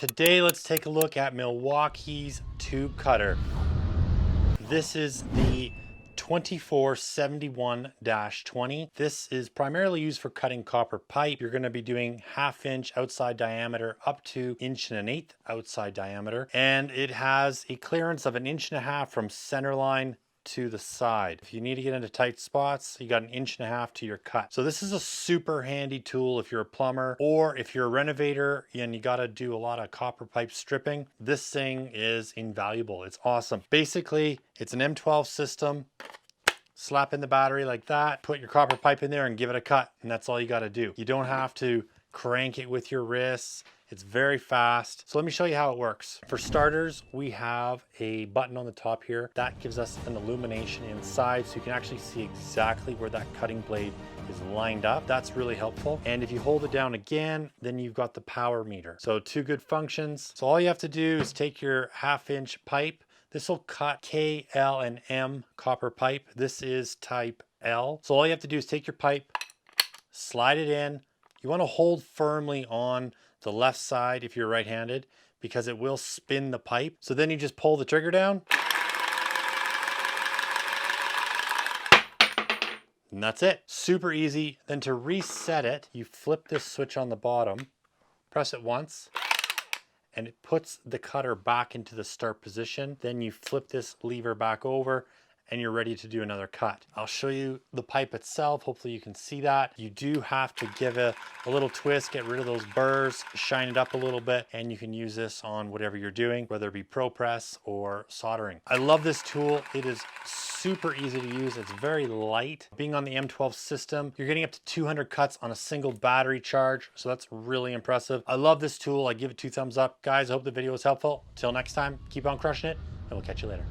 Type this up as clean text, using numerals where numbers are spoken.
Today, let's take a look at Milwaukee's tube cutter. This is the 2471-20. This is primarily used for cutting copper pipe. You're going to be doing 1/2 inch outside diameter up to 1.125" outside diameter. And it has a clearance of 1.5 inches from center line to the side. If you need to get into tight spots, you got 1.5 inches to your cut. So this is a super handy tool if you're a plumber or if you're a renovator and you got to do a lot of copper pipe stripping. This thing is invaluable. It's awesome. Basically, it's an M12 system. Slap in the battery like that, put your copper pipe in there and give it a cut, and that's all you got to do. You don't have to crank it with your wrists. It's very fast. So let me show you how it works. For starters, we have a button on the top here that gives us an illumination inside, so you can actually see exactly where that cutting blade is lined up. That's really helpful. And if you hold it down again, then you've got the power meter. So 2 good functions. So all you have to do is take your 1/2 inch pipe. This will cut K, L, and M copper pipe. This is type L. So all you have to do is take your pipe, slide it in. You want to hold firmly on the left side if you're right-handed because it will spin the pipe. So then you just pull the trigger down. And that's it. Super easy. Then to reset it, you flip this switch on the bottom, press it once, and it puts the cutter back into the start position. Then you flip this lever back over and you're ready to do another cut. I'll show you the pipe itself. Hopefully you can see that. You do have to give a little twist, get rid of those burrs, shine it up a little bit, and you can use this on whatever you're doing, whether it be pro press or soldering. I love this tool. It is super easy to use. It's very light. Being on the M12 system, you're getting up to 200 cuts on a single battery charge. So that's really impressive. I love this tool. I give it 2 thumbs up. Guys, I hope the video was helpful. Till next time, keep on crushing it, and we'll catch you later.